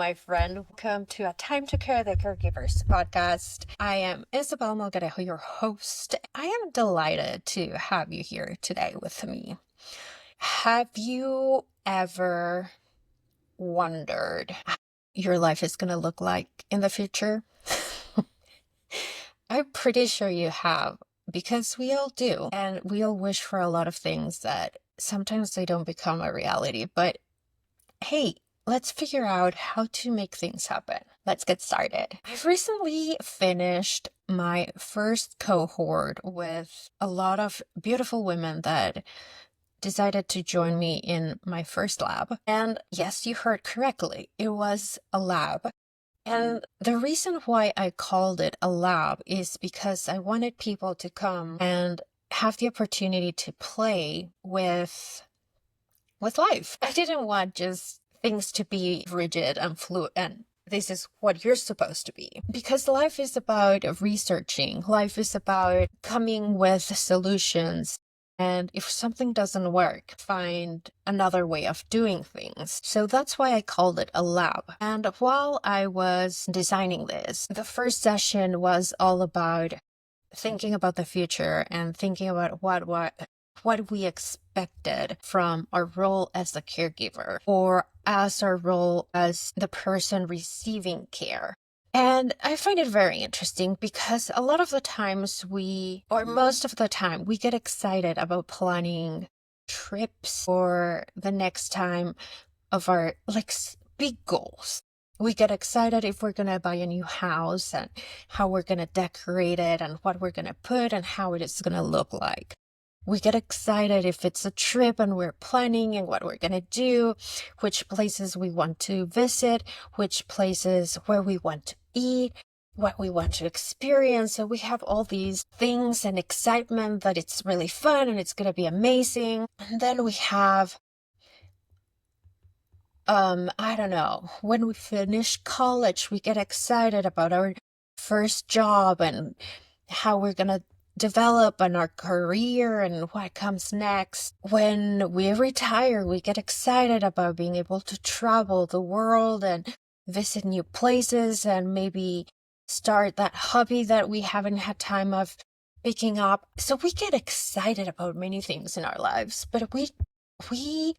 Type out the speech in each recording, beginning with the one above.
my friend. Welcome to A Time to Care the Caregivers podcast. I am Isabel, your host. I am delighted to have you here today with me. Have you ever wondered how your life is going to look like in the future? I'm pretty sure you have, because we all do. And we all wish for a lot of things that sometimes they don't become a reality. But hey, let's figure out how to make things happen. Let's get started. I've recently finished my first cohort with a lot of beautiful women that decided to join me in my first lab. And yes, you heard correctly. It was a lab. And the reason why I called it a lab is because I wanted people to come and have the opportunity to play with life. I didn't want just things to be rigid and fluid and this is what you're supposed to be. Because life is about researching. Life is about coming with solutions. And if something doesn't work, find another way of doing things. So that's why I called it a lab. And while I was designing this, the first session was all about thinking about the future and thinking about what we expected from our role as a caregiver or as our role as the person receiving care. And I find it very interesting because a lot of the times most of the time, we get excited about planning trips or the next time of our big goals. We get excited if we're going to buy a new house and how we're going to decorate it and what we're going to put and how it is going to look like. We get excited if it's a trip and we're planning and what we're going to do, which places we want to visit, which places where we want to eat, what we want to experience. So we have all these things and excitement that it's really fun and it's going to be amazing. And then we have I don't know, when we finish college, we get excited about our first job and how we're going to develop in our career and what comes next. When we retire, we get excited about being able to travel the world and visit new places and maybe start that hobby that we haven't had time of picking up. So we get excited about many things in our lives, but we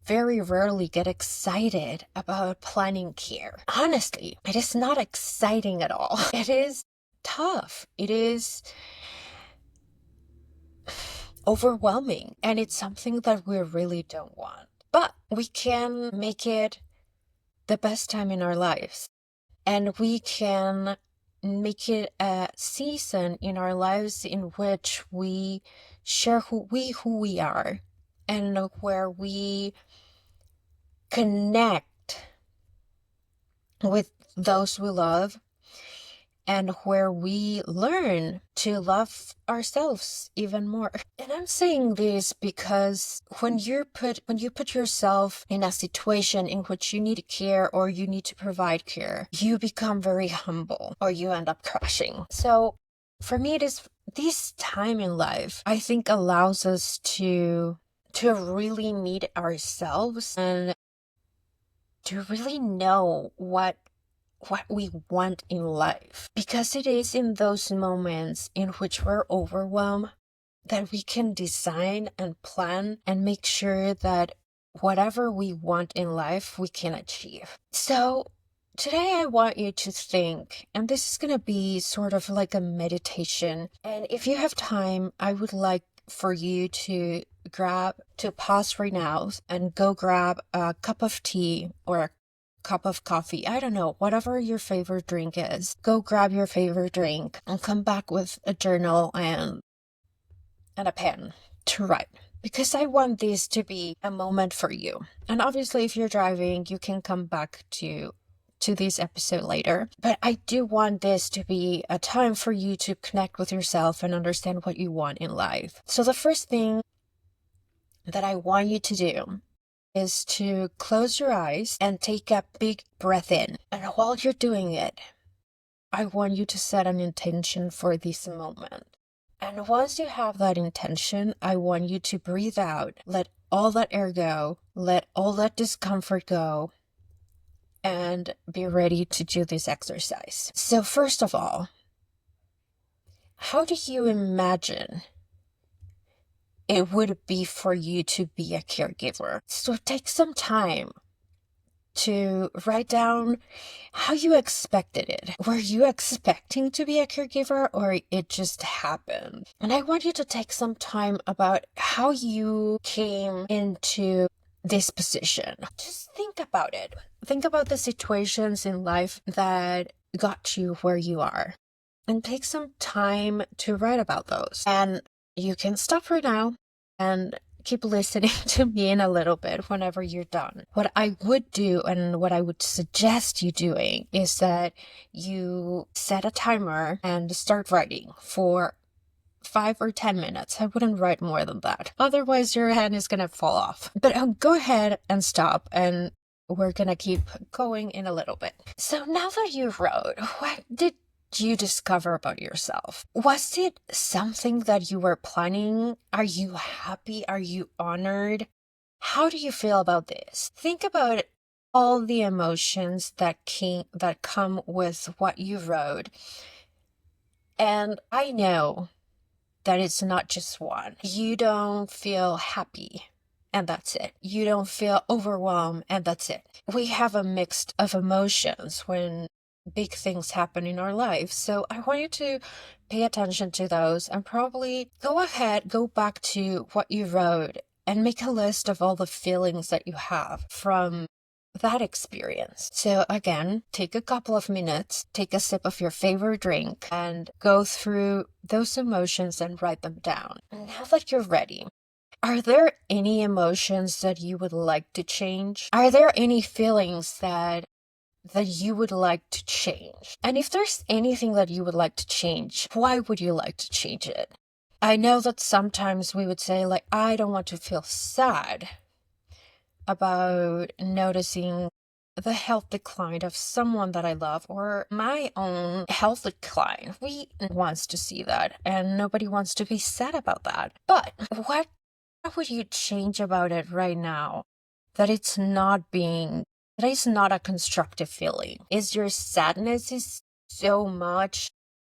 very rarely get excited about planning care. Honestly, it is not exciting at all. It is tough. It is overwhelming. And it's something that we really don't want. But we can make it the best time in our lives. And we can make it a season in our lives in which we share who we are. And where we connect with those we love and where we learn to love ourselves even more. And I'm saying this because when you put yourself in a situation in which you need care or you need to provide care, you become very humble or you end up crashing. So for me, it is this time in life, I think, allows us to really meet ourselves and to really know what we want in life. Because it is in those moments in which we're overwhelmed that we can design and plan and make sure that whatever we want in life, we can achieve. So today I want you to think, and this is going to be sort of like a meditation. And if you have time, I would like for you to pause right now and go grab a cup of tea or a cup of coffee. I don't know, whatever your favorite drink is. Go grab your favorite drink and come back with a journal and a pen to write. Because I want this to be a moment for you. And obviously, if you're driving, you can come back to this episode later. But I do want this to be a time for you to connect with yourself and understand what you want in life. So the first thing that I want you to do is to close your eyes and take a big breath in. And while you're doing it, I want you to set an intention for this moment. And once you have that intention, I want you to breathe out, let all that air go, let all that discomfort go, and be ready to do this exercise. So first of all, how do you imagine it would be for you to be a caregiver? So take some time to write down how you expected it. Were you expecting to be a caregiver, or it just happened? And I want you to take some time about how you came into this position. Just think about it. Think about the situations in life that got you where you are, and take some time to write about those. And you can stop right now and keep listening to me in a little bit whenever you're done. What I would do, and what I would suggest you doing, is that you set a timer and start writing for 5 or 10 minutes. I wouldn't write more than that. Otherwise, your hand is going to fall off. But go ahead and stop, and we're going to keep going in a little bit. So now that you wrote, what did you discover about yourself? Was it something that you were planning? Are you happy? Are you honored? How do you feel about this? Think about all the emotions that come with what you wrote. And I know that it's not just one. You don't feel happy, and that's it. You don't feel overwhelmed, and that's it. We have a mix of emotions when big things happen in our lives. So I want you to pay attention to those, and probably go back to what you wrote and make a list of all the feelings that you have from that experience. So again, take a couple of minutes, take a sip of your favorite drink, and go through those emotions and write them down. And now that you're ready, are there any emotions that you would like to change? Are there any feelings that you would like to change? And if there's anything that you would like to change, why would you like to change it? I know that sometimes we would say, like, I don't want to feel sad about noticing the health decline of someone that I love, or my own health decline. We wants to see that, and nobody wants to be sad about that. But what would you change about it right now that it's not a constructive feeling? Is your sadness is so much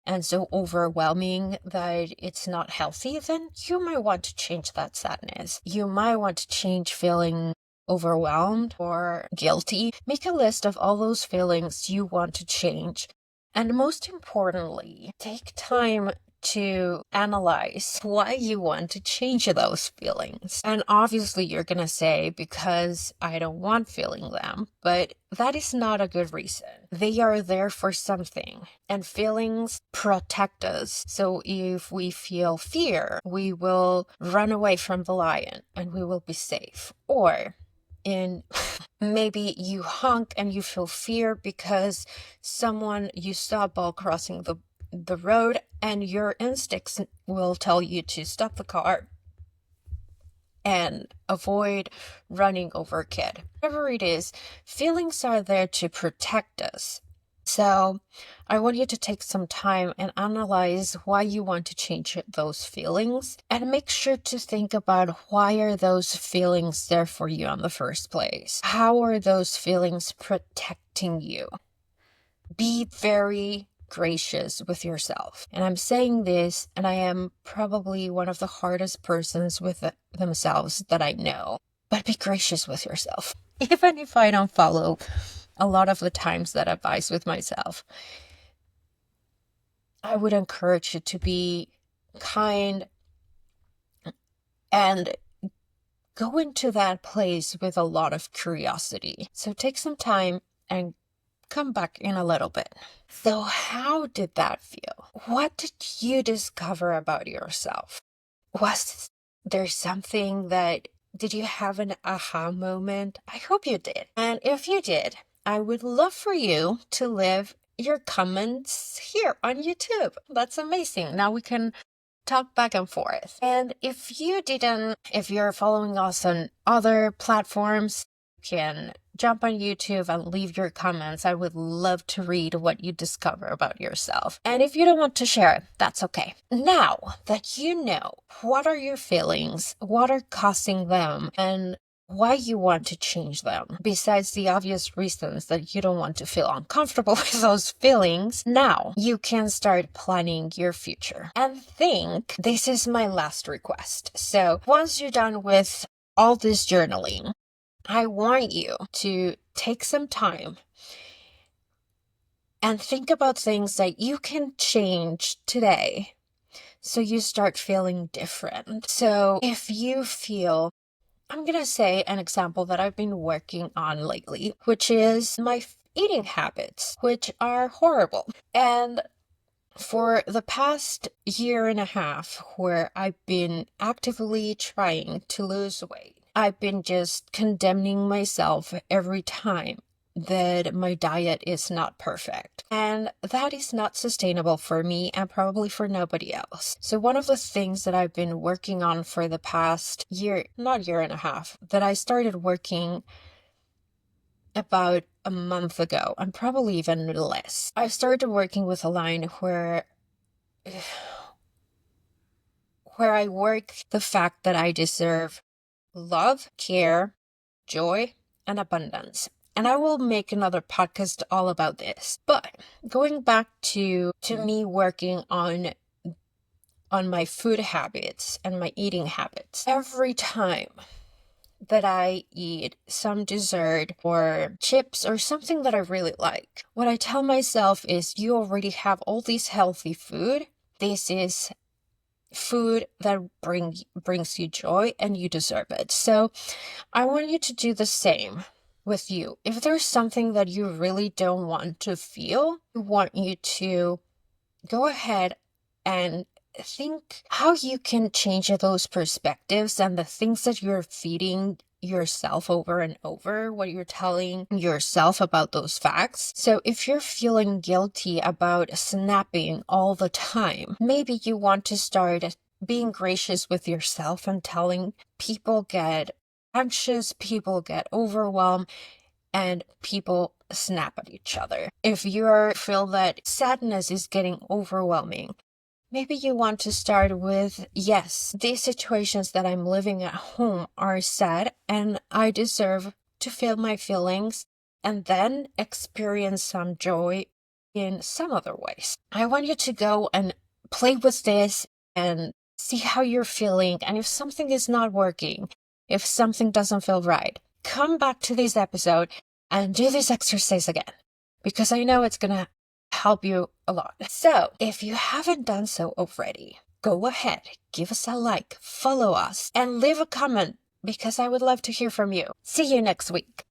and so overwhelming that it's not healthy? Then you might want to change that sadness. You might want to change feeling overwhelmed or guilty. Make a list of all those feelings you want to change. And most importantly, take time to analyze why you want to change those feelings. And obviously you're going to say, because I don't want feeling them, but that is not a good reason. They are there for something, and feelings protect us. So if we feel fear, we will run away from the lion and we will be safe. Or maybe you honk and you feel fear because you saw a ball crossing the road, and your instincts will tell you to stop the car and avoid running over a kid. Whatever it is, feelings are there to protect us. So I want you to take some time and analyze why you want to change those feelings, and make sure to think about, why are those feelings there for you in the first place? How are those feelings protecting you? Be very gracious with yourself. And I'm saying this, and I am probably one of the hardest persons with themselves that I know. But be gracious with yourself. Even if I don't follow a lot of the times that advice with myself, I would encourage you to be kind and go into that place with a lot of curiosity. So take some time and come back in a little bit. So how did that feel? What did you discover about yourself? Was there something did you have an aha moment? I hope you did. And if you did, I would love for you to leave your comments here on YouTube. That's amazing. Now we can talk back and forth. And if you're following us on other platforms, you can jump on YouTube and leave your comments. I would love to read what you discover about yourself. And if you don't want to share it, that's okay. Now that you know what are your feelings, what are causing them, and why you want to change them, besides the obvious reasons that you don't want to feel uncomfortable with those feelings. Now you can start planning your future and think, this is my last request. So once you're done with all this journaling, I want you to take some time and think about things that you can change today so you start feeling different. So if you feel, I'm going to say an example that I've been working on lately, which is my eating habits, which are horrible. And for the past year and a half, where I've been actively trying to lose weight, I've been just condemning myself every time that my diet is not perfect. And that is not sustainable for me and probably for nobody else. So one of the things that I've been working on for the past year, not year and a half, that I started working about a month ago, and probably even less. I started working with a line where I work the fact that I deserve love, care, joy, and abundance. And I will make another podcast all about this. But going back to me working on my food habits and my eating habits, every time that I eat some dessert or chips or something that I really like, what I tell myself is, you already have all this healthy food. This is food that brings you joy and you deserve it. So I want you to do the same with you. If there's something that you really don't want to feel, I want you to go ahead and think how you can change those perspectives and the things that you're feeding yourself over and over, what you're telling yourself about those facts. So if you're feeling guilty about snapping all the time, maybe you want to start being gracious with yourself and telling people get anxious, people get overwhelmed, and people snap at each other. If you feel that sadness is getting overwhelming, maybe you want to start with, yes, these situations that I'm living at home are sad and I deserve to feel my feelings, and then experience some joy in some other ways. I want you to go and play with this and see how you're feeling. And if something is not working, if something doesn't feel right, come back to this episode and do this exercise again, because I know it's going to help you a lot. So if you haven't done so already, go ahead, give us a like, follow us, and leave a comment, because I would love to hear from you. See you next week.